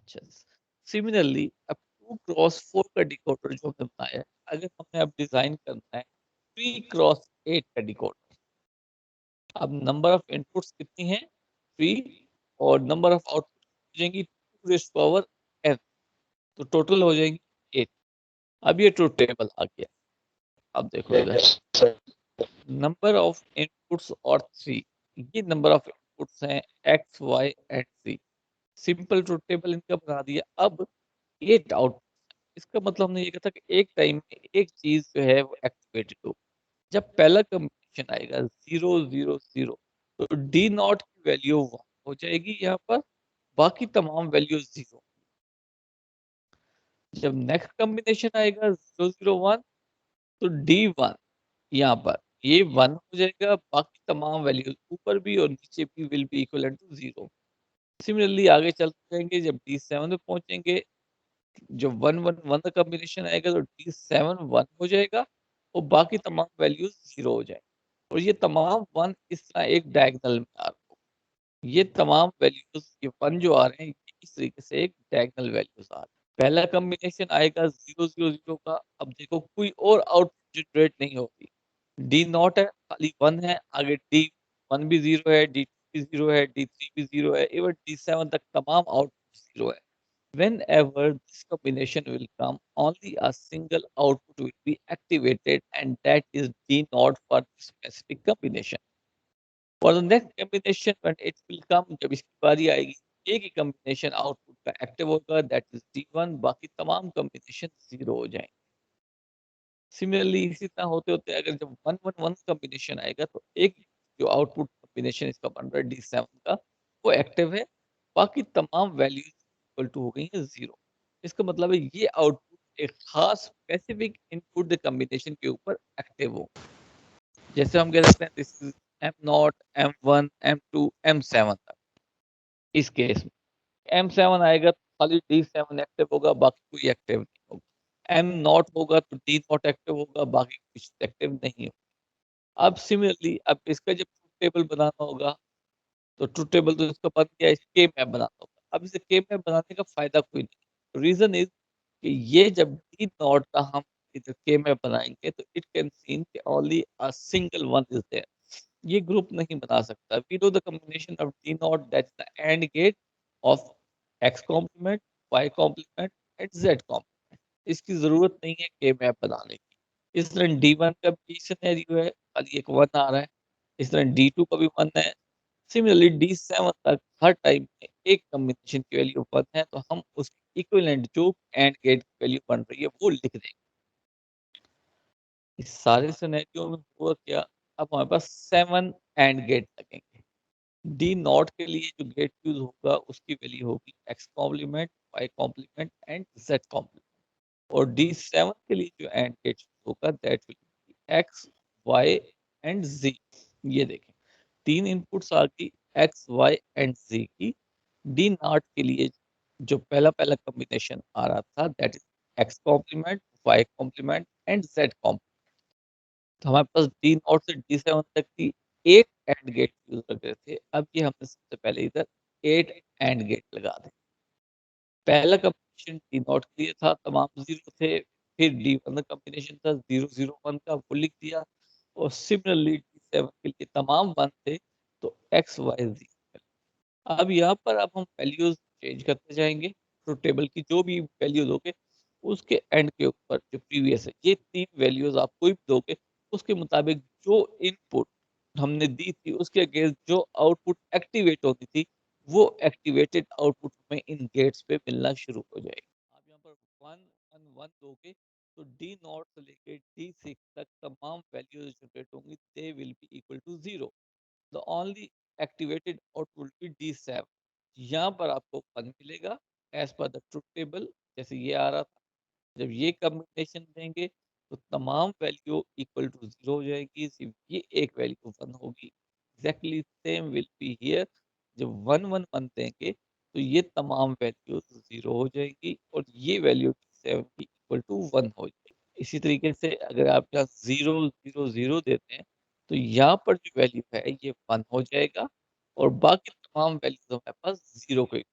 अच्छा, सिमिलरली अब 2 क्रॉस 4 का डिकोडर जो हमने बनाया है, अगर हमें अब डिज़ाइन करना है 3 क्रॉस 8 का डिकोडर। अब नंबर ऑफ इनपुट्स कितनी है? 3 और नंबर ऑफ आउटपुट हो जाएंगी 2 रेज़ पावर n, तो टोटल हो जाएंगी 8। अब ये ट्रुथ टेबल आ गया। अब देखो इधर Yes, sir. Number of inputs और 3, ये नंबर ऑफ इनपुट्स हैं x, y and z। Simple truth table इनका बना दिया। अब 8 आउटपुट, इसका मतलब हमने ये कहा था कि एक टाइम में एक चीज जो है वो एक्टिवेटेड हो। जब पहला कम्बिनेशन आएगा 0 0 0, तो डी नॉट की वैल्यू 1 हो जाएगी यहाँ पर, बाकी तमाम वैल्यूज 0। जब नेक्स्ट कम्बिनेशन आएगा 0 0 1, तो डी 1 यहाँ पर ये 1 हो जाएगा, बाकी तमाम वैल्यूज ऊपर भी और नीचे भी will be equal to 0। Similarly आगे चलते जाएंगे, जब डी 7 में पहुंचेंगे, जो 1 1 1 का कॉम्बिनेशन आएगा तो डी 7 1 हो जाएगा और बाकी तमाम वैल्यूज 0 हो जाएंगे। और ये तमाम 1 इस तरह एक डायगोनल में आ रहा है। ये तमाम वैल्यूज ये 1 जो आ रहे हैं, ये इस तरीके से एक डायगोनल वैल्यूज आ रहे हैं। पहला कॉम्बिनेशन आएगा 0 0 0 का। अब देखो कोई और आउटपुट जनरेट नहीं होगी, डी नॉट है, खाली 1 है, आगे डी 1 भी 0 है, डी 2 भी 0 है, डी 3 भी 0 है, इवन डी 7 तक तमाम आउटपुट 0 है। Whenever this combination will come, only a single output will be activated, and that is D naught for the specific combination. For the next combination, when it will come, जब इसकी बारी आएगी, एक ही combination output का active होगा, that is D1, बाकी तमाम combination 0 हो जाएंगे। सिमिलरली इसी तरह होते होते अगर जब 1 1 1 कॉम्बिनेशन आएगा, तो एक जो आउटपुट कॉम्बिनेशन इसका बन रहा है D7 का, वो एक्टिव है, बाकी तमाम वैल्यूज इक्वल टू हो गई है 0। इसका मतलब है ये आउटपुट एक खास स्पेसिफिक इनपुट कॉम्बिनेशन के ऊपर एक्टिव हो। जैसे हम कह सकते हैं this is M0 M1 M2 M7 तक। इस केस में M7 आएगा तो खाली D7 एक्टिव होगा, बाकी कोई एक्टिव नहीं होगा। M नॉट होगा तो D नॉट एक्टिव होगा, बाकी कुछ एक्टिव नहीं होगा। अब सिमिलरली अब इसका जब ट्रुथ टेबल बनाना होगा, तो ट्रुथ टेबल तो इसका बन गया, इस के मैप बनाना होगा। अब इसे के मैप बनाने का फायदा कोई नहीं। रीजन इज कि ये जब डी नॉट का हम इधर के मैप बनाएंगे, तो इट कैन सीन कि only a single one is there. ये ग्रुप नहीं बना सकता। We know the combination of D naught, that's the and gate of X complement, Y complement and Z complement. इसकी जरूरत नहीं है के मैप बनाने की। इस तरह डी वन का भी सिनेरियो है, खाली एक वन आ रहा है। इस तरह डी टू का भी वन है। सिमिलरली डी 7 तक हर टाइम में एक कॉम्बिनेशन की वैल्यू 1 है, तो हम उसकी इक्विवेलेंट जो एंड गेट की वैल्यू बन रही है वो लिख देंगे। इस सारे सिनेरियो में हुआ क्या, अब हमारे पास 7 एंड गेट लगेंगे। डी नॉट के लिए जो गेट यूज होगा उसकी वैल्यू होगी X complement, Y complement and Z complement. और डी 7 के लिए जो एंड गेट होगा that will be X, Y and G. ये देखें, 3 इनपुट्स आ गई एक्स, वाई एंड जी की। डी नॉट के लिए जो पहला पहला कॉम्बिनेशन आ रहा था that is X complement, Y complement and Z complement. तो हमारे पास डी नॉट से डी 7 तक की 8 एंड गेट यूज कर रहे थे। अब ये हमने सबसे पहले इधर 8 एंड गेट लगा दें। पहला कॉम्बिनेशन डी नॉट के लिए था, तमाम 0 थे। फिर डी 1 का कॉम्बिनेशन था 0 0 1 का, वो लिख दिया। और सिमिलरली डी 7 के लिए तमाम 1 थे, तो एक्स वाई जी। अब यहाँ पर अब हम वैल्यूज चेंज करते जाएंगे। ट्रुथ टेबल की जो भी वैल्यूज दोगे, उसके एंड के ऊपर जो प्रीवियस है, ये 3 वैल्यूज आप कोई भी दोगे, उसके मुताबिक जो इनपुट हमने दी थी उसके अगेंस्ट जो आउटपुट एक्टिवेट होती थी, वो एक्टिवेटेड आउटपुट हमें इन गेट्स पे मिलना शुरू हो जाएगा। आप यहाँ पर 1 1 1 दोगे, तो डी नॉट से लेके डी 6 तक तमाम वैल्यूज जनरेट होंगी, they will be equal to 0। the only activated output will be D7। यहाँ पर आपको 1 मिलेगा as per the truth table, जैसे ये आ रहा था। जब ये कॉम्बिनेशन देंगे, तो तमाम वैल्यू इक्वल टू 0 हो जाएगी, सिर्फ ये एक वैल्यू 1 होगी। Exactly same will be here. जब 1 1 1 देंगे, तो ये तमाम वैल्यू 0 हो जाएगी और ये वैल्यू 7 की इक्वल टू 1 हो जाएगी। इसी तरीके से अगर आप यहाँ 0 0 0 देते हैं, तो यहाँ पर जो वैल्यू है ये 1 हो जाएगा और बाकी तमाम वैल्यूज हमारे पास 0 को इक्वल